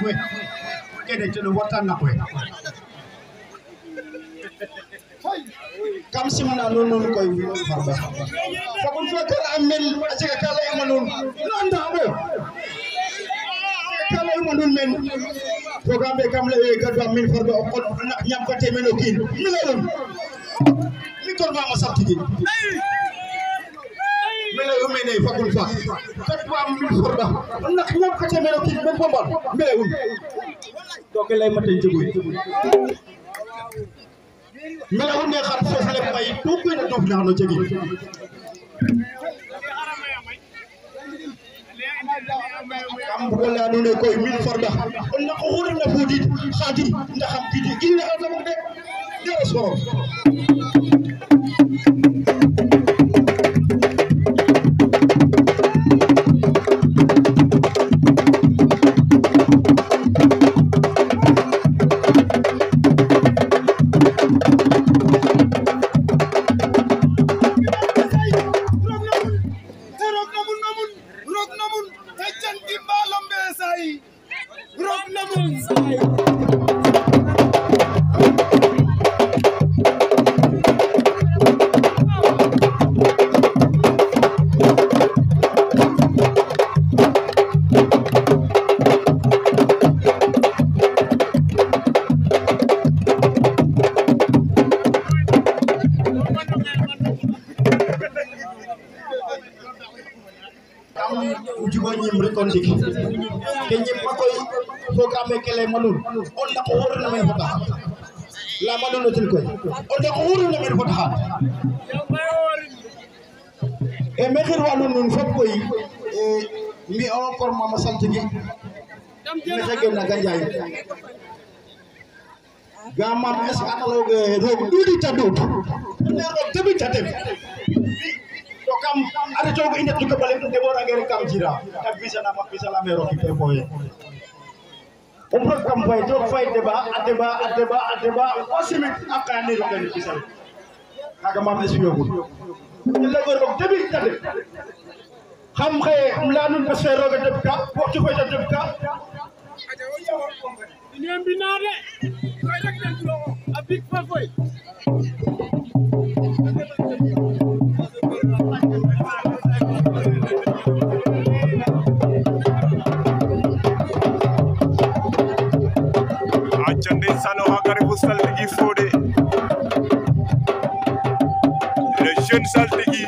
kwe kene teno watan na kwe kam simna non koy farba fakul fakar amel aciga kala imanun nanda bo kala imanun men programme kam le gadwa min farba o kon ñam ko temeno kin mi lawon mi kon ma sabtigi mele umene fakul fa gadwa min farba nak ñam ko temeno kin ben bombal mele um to ke lay matay jeguy mele wone xat fofu le bay to ko na dof na no jegi kam bu la no ne koy min farda on na ko wona na fudi khadi ndax am kidi gi na la mo de dara soro programme kele manul on na ko worna men fota la madono tin koy on na ko worna men fota e me xir walu nun fop koy mi encore mama santigi me xege na ganjay ga mam es analogue rog dudi tadut ne rog debi tatem to kam ada jogo inde to ko balen de bora ngere kam jira tabisa na mabisa la mero ki boye on peut comme fay to fay débat osimit akani ro ngere bisal kaga mam esfiogul le gor ko debi tade xam xey la nun ko sey roga deb ka waxtu fay deb ka ñem binade koy rek den lo a big fafoy Sano Hakaribu Saltigi Fodé le jeune Saltigi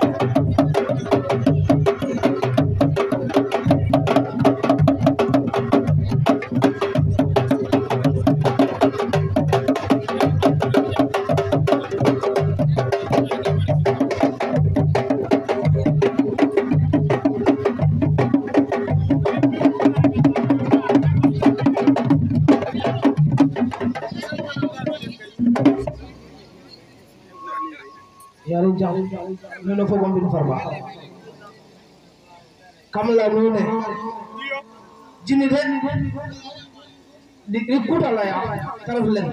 no fo bombin farba kam la nune jini de di kuta la ya taraf len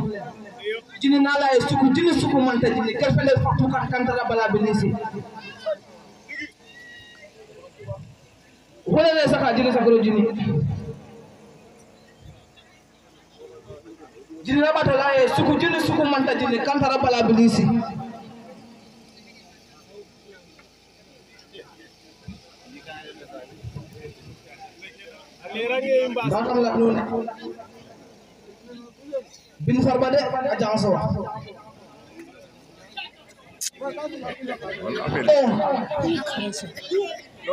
jini na la suku jini suku manta jini kerfele fatu kan kantara bala binisi wala le saka jini sakro jini jini na bata la suku jini suku manta jini kantara bala binisi bakam la nune bin farba de aja so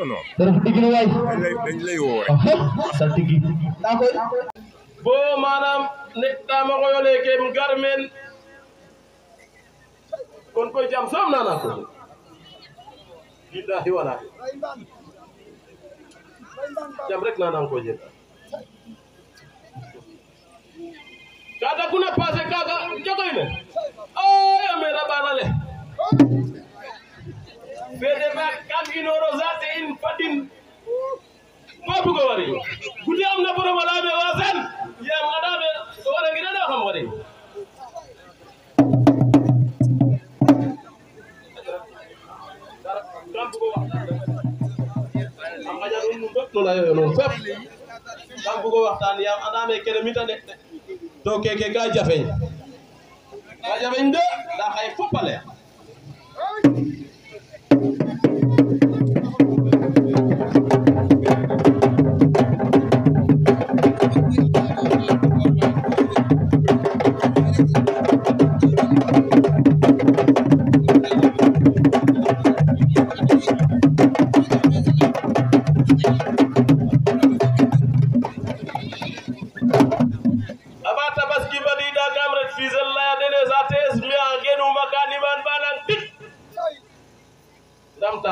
non terus digini way dañ lay wo saltigi da koy bo manam nek tama ko yole kem garmen kon koy jam som nana ko billahi wala jam rek nana ko je kada kuna passé kaga jogoy ne ay amera banale fede ba kam inoro zate in fadin ma bugo wari gudi am na borom ala be wasan ya ngadabe so wala ngi da xam wari kam bugo wax am nga jaru mu bok no la yo non fep kam bugo bugo waxtaan yaam andame kene mita de to keke ka jafeñ de nda xaye fop a leer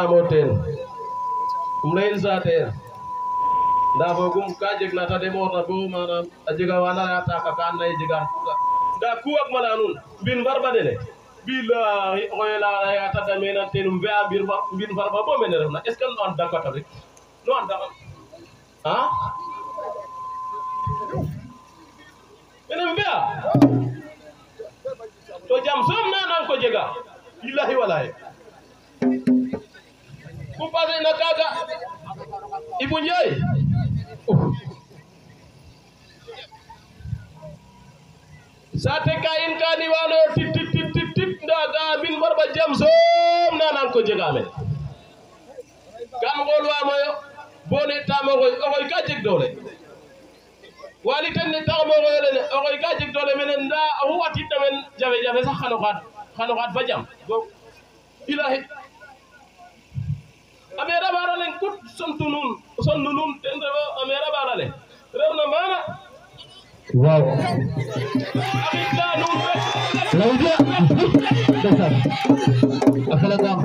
moten lay zater nda fogum ka jeg na ta demorna bo manam a jega wana yata ka kan lay jega da ku ak mala nun bin barba dele billahi oyela yata da mena tenum be bin barba bo mena refna est ce que no an dakata rek no an dakata ha mena be to jam som na nan ko jega billahi wallahi ku passé na kaga Ibou Ndiaye sate kayin kani wano tit ndaga bin barba jam som nanan ko jegame kam ngol wamoyo bone tamo koy ka jeg dole wali tan ne taw mo lene koy ka jeg dole menen nda huwati tamen jafe sax xano xat fa jam ilahi amera baralen kut sonnunun ten rewo amera barale rewna mana wow akita nun lawja desa akala dam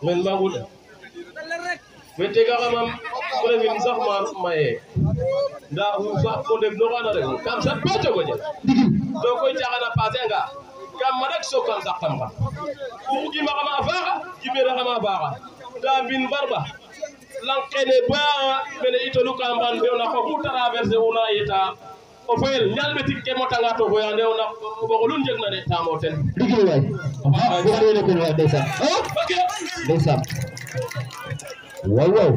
men magul wete ga xamam previn sax ma maye nda fa ko dem no xana rek kam sa ba jogo je do koy jaxana passé nga kam ma rek so kam sax xam ku gi ma xama faaxa jibera xama baaxa da bin barba lankene ba mene itolu kam ban de na ko traverser una yeta o foyel ñalbetik ke motanga to boyande ona ko lu njeg na de tamo ten digil way bu ko ne ko way desa desa wow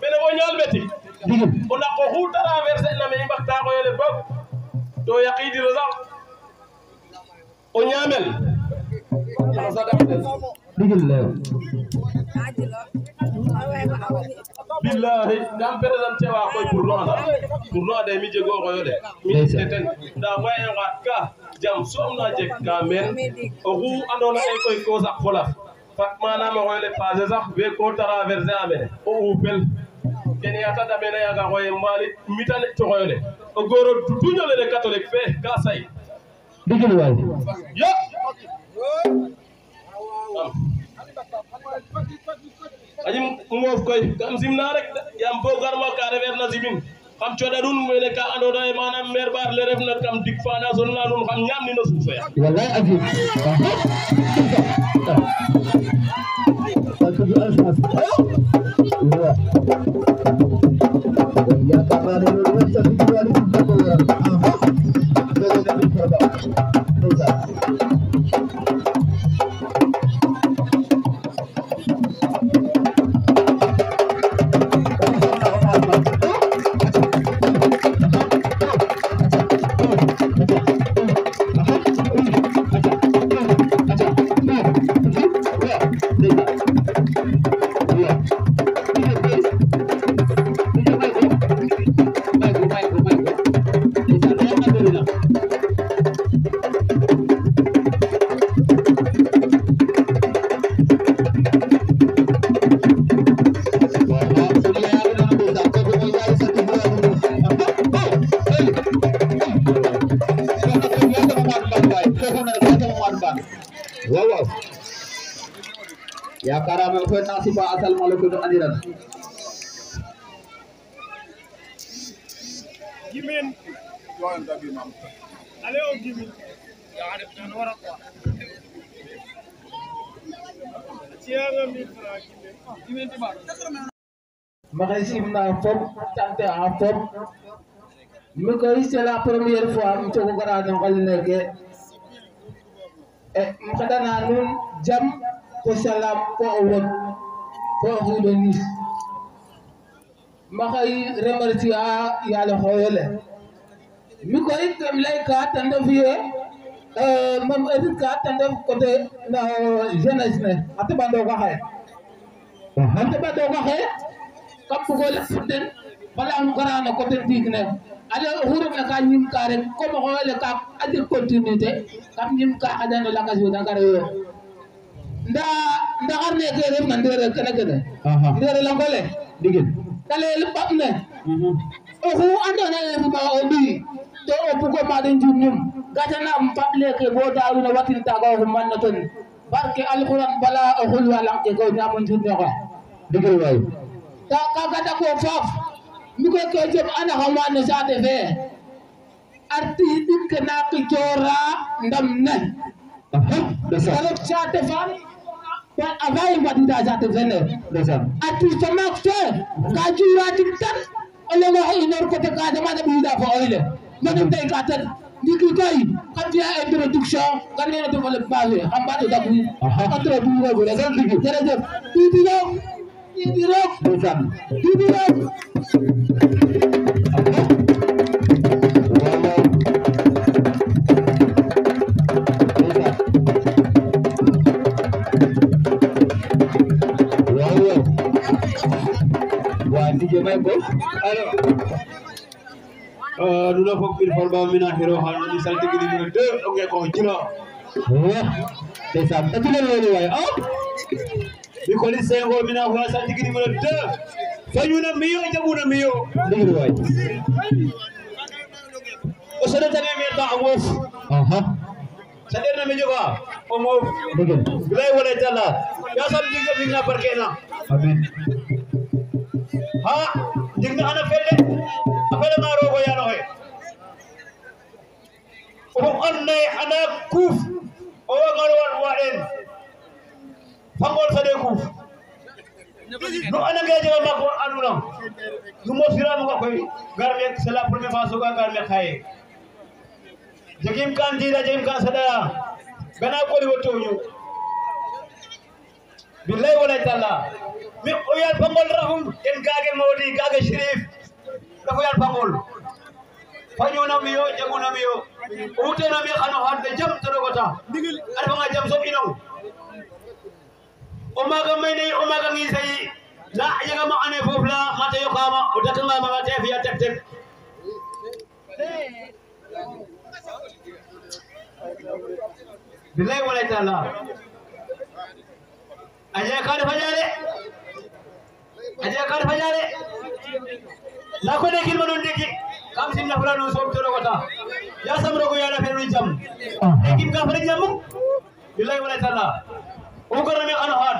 mene o ñalbetik digil ona ko hu traverser na me mbakta ko yele bok to yaqidi raza o ñamel digil lew billahi dam présenté wa koy pour lo anda mi jego ko yole mi teten nda waye ngat ka jam somna jeg ka men o hu andona ay koy ko sax fola fat manam o yole passé sax be ko traverser amene o upel kene yata da bena yaga koy mali mitane to yole o goro tuñole de catholique fe ka say digil way yo ajim ngof koy kam simna rek yam bo garma ka rever na simin xam coda dun mene ka andona e manam mer bar le ref na kam dik fana son la dun xam ñam ni no suufe wallahi azim ya kamar ni wasa diwali ko wow ya karame ko nasiba asal malako do aniran Jimin join tabi mam ale o jimin ya arif tan wara ko cianga mi fra jimin jimin ti ba maxey simna fop sant a fop mi koy c'est la première fois um cogo gara no ngel neke um xeɗana nuun jam fo salam fo o wod fo o xiiɗo ñis maxey remercier a yaalo xooyole mi koy kem layka ten refu ye mam edit ka ten ref côté no jeunesse ne a teɓandoong axe a teɓandoong axe kam bugo lek fo den bala um gara no côté ndiig ne ale oxu refna ka ñim ka rek comme o xoyole ka a jeg continuité kam ñim ka xaƴano lakas we da ngaroyo ndaxar neke refna ndereer kene ndeerelangole ndigil te leyel ɓaɓ ne oxu andoona ye rima o mbiy to o bugo maade njirñum gatanam ɓaɓ leke bo daawino watin taaga o xuman no ten barke alxuraan bala o xulwa lang ke ko ñaamo njirñoxe ndigil waay kaga dako faaf mi koy ke jom anaxam wa no saate fe artiɗik ke na qicoora ndam ne te ref saate fa avant i mbadida saate fene artiste maak fe ka juwa tig tan o leŋ oxe inoor coté Casamance a ɓiida fo oyle manum dey ka ten ndiki koy xam fiya introduction gar neno développement fe xam mbato dak wiin introduire gu rek jerejef Didi Rock Didi Rock nous avons pris le format mina hero han ni salti gi numéro 2 ok ko jira c'est ça ta tule lolu way bi ko li sengo mina ko salti gi numéro 2 fanyuna miyo jabuna miyo ndigil way o sada tane mi ta amof sader na mi joga o mo ndigil bilay wala tala ya sam diga bina barkena amin ha digna ana felle afele ma rogo ya no he o onne ana kuf o ngaro waden fangol sade kuf no ana gaje ma ko aduna no mo firam ko koy garme c'est la première fois so garme khaye jagim kan dira jagim kan sada bana ko li woto ñu billahi wala taala mi o yal fangol rahum en gage mawdi gage shérif dafa yal fangol fanyona miyo jaguna miyo utena mi xano hadde jam to dogota alfa nga jam so ino o maga mayne o maga ngi sey la yaga ma ane fof la mata yo xama o dakanga ma te fiya tek tek billahi wala taala aje ka fajare la ko de kilma non deki kam sin na fulano so to wata ya samro ko yala felu jam ekim ka fere jam billahi wala taala o ko rami ana had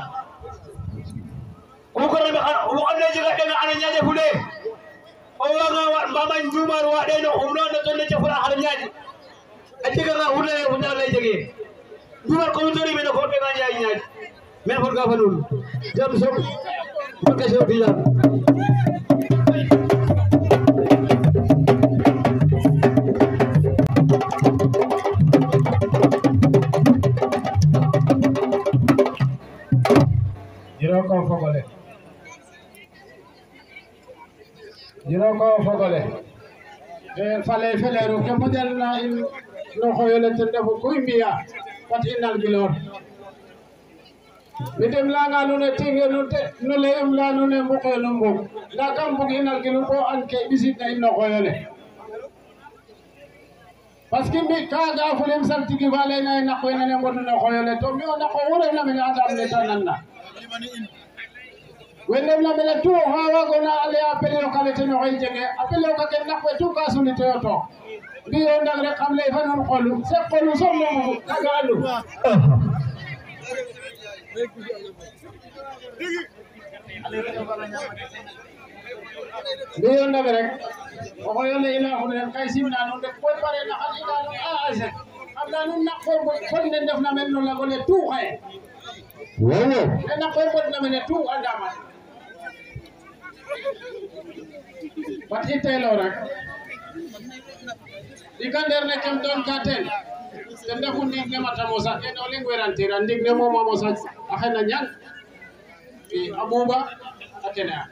o ko rami o ande jiga de na ana nyaaje fude o waga wa mama njumar wa de no umno no to ne fura har nyaaji ajiga na hude lay jege njumar ko tori me no ko be na nyaaji men fon ga fanul jam so ko ka so biya jiro ko fogole fale felero ke model na in no xoyole te defu kuy mbiya fat inal gilor midem la nga nu ne tige nu te nu le im la nu ne mu xelu mbok nda kam bug inal gilu ko an ke bisit na in no xoyole parce que mi kaga fulem saltigi vale na na ko ne ngodu no xoyole to mi ona ko wure na mi adam le tananna wendem na mele tu hawa gona ale apele o kale teno hoy jege apele o kake nakwe tu kasuni toyoto biyo ndag rek xam lay fanon xolu se xolu som mo kaga alu biyo ndag rek o xoyole ila xulen kay simna non rek koy pare na xali na non a ase am na non nakko kon ne def na mel no la gole tu xay wow ne nakko bod na mel tu andama bat itelo rek ikandeer ne kem doon ka ten ten refu ndiig ne mata mosa kene o leŋ werantira ndiig ne moom a mosa a xena ñang i a ɓuuɓa a kene a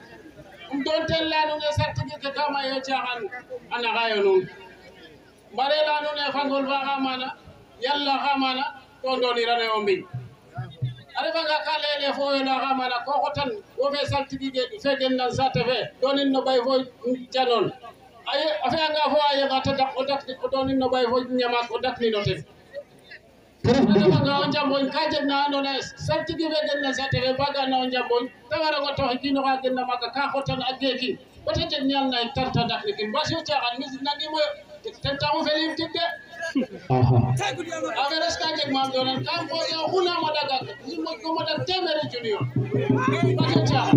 doon ten leya nuun e sartigi ke ka mayo caaxaan a naxayo nuun mbare leya nuun e fangol fa xa maana yalla xa maana to ndooniranoyo mbiñ a refanga ka layele fo yo laxa maana ko xotan wo fe saltigi fe gen nan saate fe doonin no ɓay fo janoon a fi'anga fo a yenga ta dak o doonin no ɓay fo ñamaak o daknin o ten a refanga o njamboñ ka jeg na andoona yee saltigi fe gen nan saate fe ba ga'na o njamboñ ta warang o tox kiin oxa gen na maaga ka xotan a geekin bata jeg ñaal na tarta daknikin mbasi o caaxaan mi nangimo ten taxu felim tig de affaire ka jeg maam doonan kam posé o xuna moɗaga ko moɗag téeméeri junni yoon mbasi o caaxaan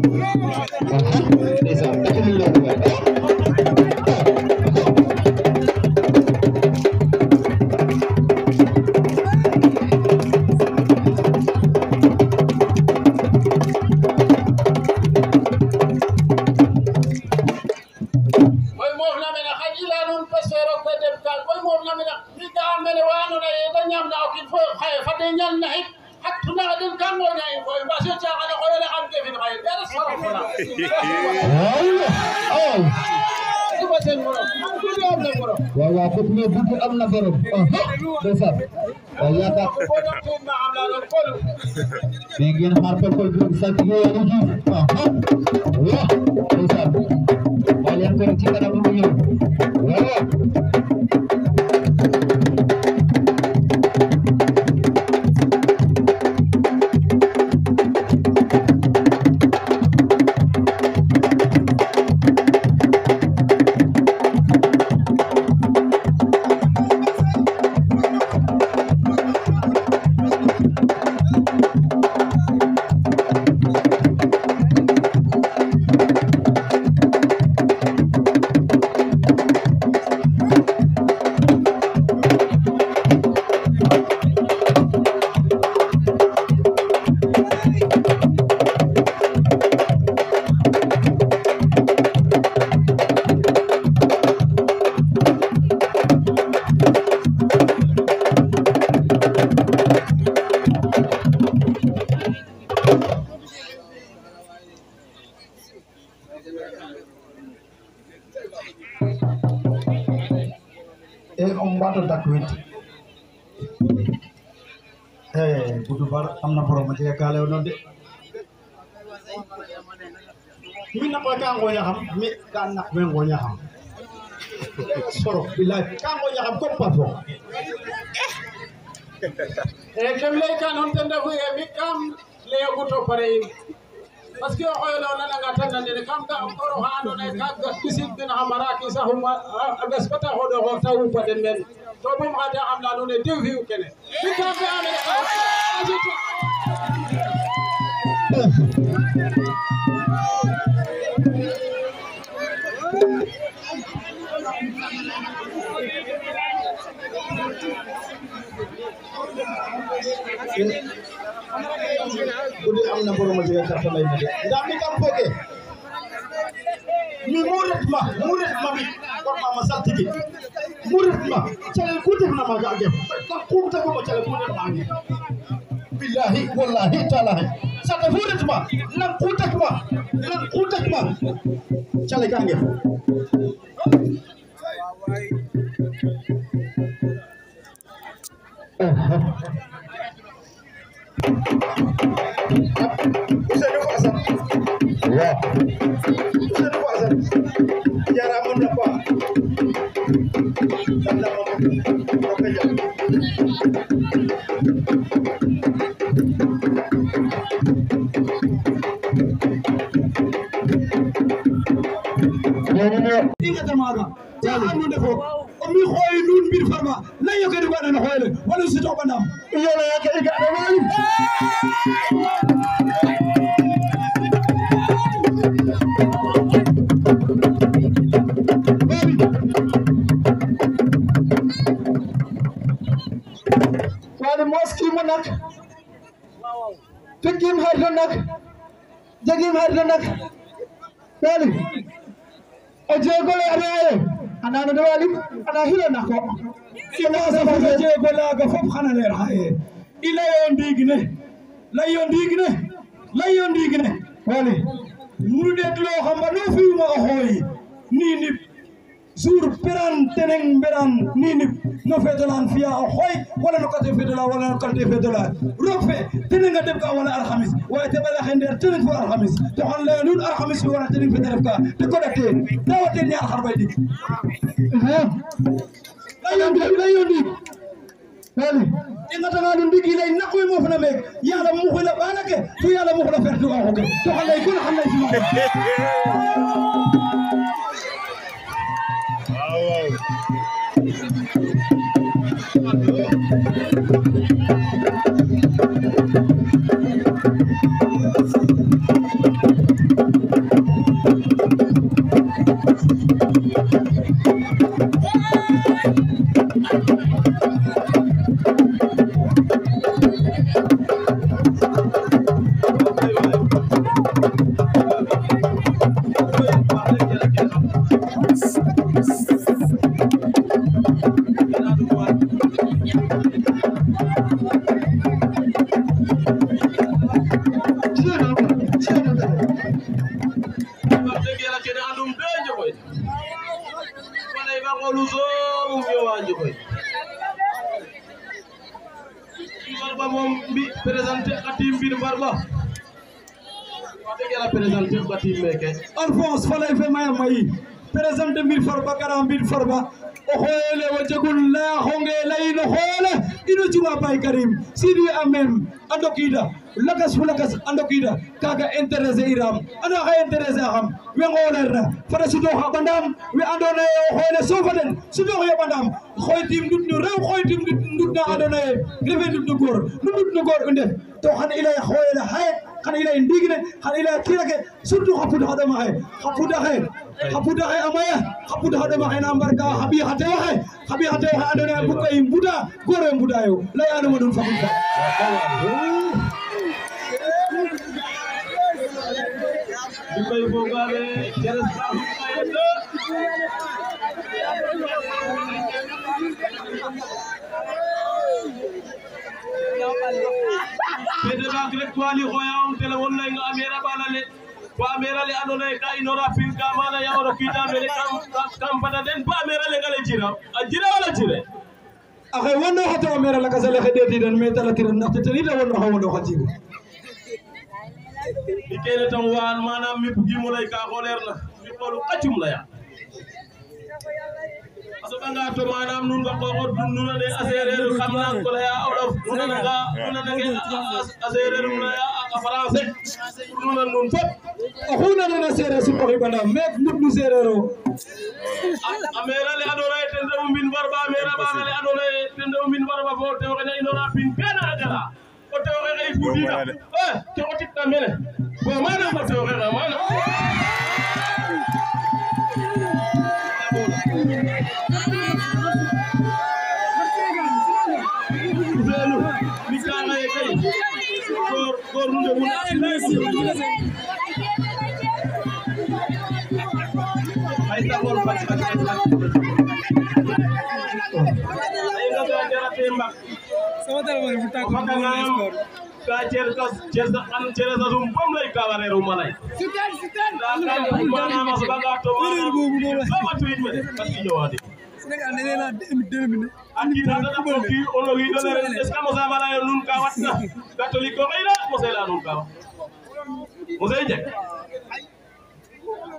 waaw ko ne butu am na borom ndeysaan waaw yaakaar mais ngeen xaar pepol bi saltige yi juuf waaw ndeysaan waaw leen ko ci kanam mu ñëw waaw budu bar am na borom a jega ka layo noon de mi na koy ka ngooña xam mi ka nak me ngooña xam soro bilaay ka ngooña xam comme parfo kem layka noon ten refu ye mi kam layogu to pare in parce que o xoyole o nananga tan nandene kam ga o koor oxa andoona yee ka ɓisid den xa maraki saxum a gas bata xoɗoxoox ta wupa den meen to bom xade xam leya nuun e diw fi'u kene mi kam fi'ane budi am na borom a jega karta lay na de ndax mi kam foge mi muret ma mi kon ma saltigi muret ma calel ku def na maga a gem tak kum ta ko calel ku def ma ngi billahi wallahi talahi sata furet ma lan ku tak ma calel ka ngem Usenu Hasan. Wah. Usenu Hasan. Jara menapa? Tanda pekerja. Ingat tamaga. Jangan mendefo. Omi khoy nun bir farma. La yoke du bana khoyle. Wala si to banam. Iyo la yoke iga wali. Wali moski mo nak. Tugim har nak. Jagim har nak. wali o jeegole anaye anano de wali ana hilo nako ina safa jeegola ga fop xana leer xaye ila yo ndigne layo ndigne wali nu det lo xamba no fiuma o xoyi ni jour peran teneng beran nini no fedolan fiya o xoy wala no kate fedola wala no kate fedola rofe tenenga deb ka wala alkhamis way te bala xender teneng fo alkhamis to xon le nun alkhamis wala teneng fedel ka te ko date dawate ni alkharbay dik layo ndik wali inga tanga dun digi lay nakoy mo fana mek yalla mu khula banake fu yalla mu khula fertu ko to xon lay kun xon lay fi Alphonse falay fe maya mayi présente mbir farba gara mbir farba o xoyele wo jegul la xonge lay no xole ino juma bay karim sidi amem andokida lakas fu lakas andokida kaga intéressé iram ana xa intéressé xam we ngolerna fara sudo xa bandam we andone o xole sofaden sudo xa bandam xoytim dut no rew xoytim dut na andone refe dut no gor undef to xan ilay xoyele hay xan ilay ndigne xan ilay kirake surtout xapuda xadama xe amaya xapuda xadama xe na mbarka xabi xate waxe andone buko i mbuda gore mbuda yo leyanuma nun fagun Dikoy bogale jeres Pede bak rek wali xoyam telefon lay nga amera balale ko amera le andona ka inora pin ka mana ya oro kita mele kam pada den ba amera le gale jira wala jire akhay wono hato amera la kasale khedeti dan me tala tiran nakte tani da wono hawono khajiro ikene tan waan manam mi bugi mo lay ka xolerna mi xolu xacum la ya aso banga to manam nun ba ko nun ne asereru xamna ko la ya olof nun na nge asereru na ya a français nun nun fop xuna na sere su ko bana mek nut nu serero amera le adora ten rew min barba amera ba le adora ten rew min barba fo te waxena inora pin kana gala o te waxe ay fudina te otit na mene bo manam ko te waxe manam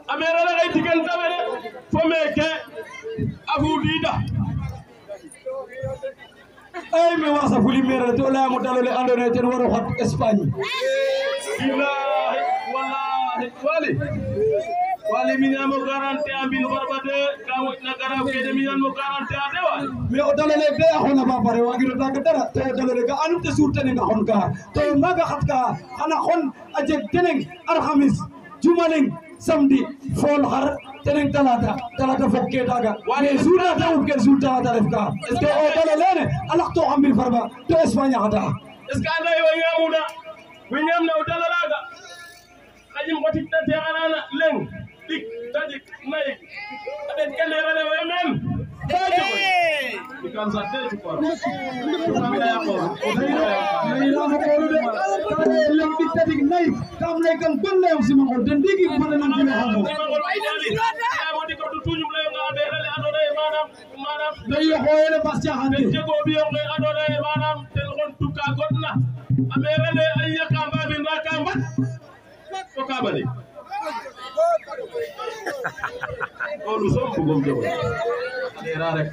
amera la ay tigal tamere fo meke afudida ay me wasa fuli mere to la mo dalole andone ten waro xot Espagne billahi wallahi wali minamo garantie ambil barbade kamu na garaw kede minamo garantie ade wal me o dalole be xona ba pare wagiro tag dara to dalole ga anu te surtene nga xon ka to maga xatka xana xon aje teneng alhamis jumaleng samedi fol har teneng talata fokke daga wani sura ta ubke sulta ta refka est ce o dalole alax to ambil farba to Espagne hata est ce que anda yo nyamuda we nyamna o dalalaga kanyum ko tikta te anana leng dik tadik nay aden kelere le men ikan sate ko kami ya ko ni la ko lu de tane lem bi tadik nay kam lay kan bon lay ci ma ko den digi ko na ñu xamu ya mo di ko tuñum lay nga be rele andone manam day yo xoyele bas ci xante jego bi yo ngay andone manam tel xon tukka godna amerele ay yakamba bi nakamba ko kabali ko lu som bugum jowo era rek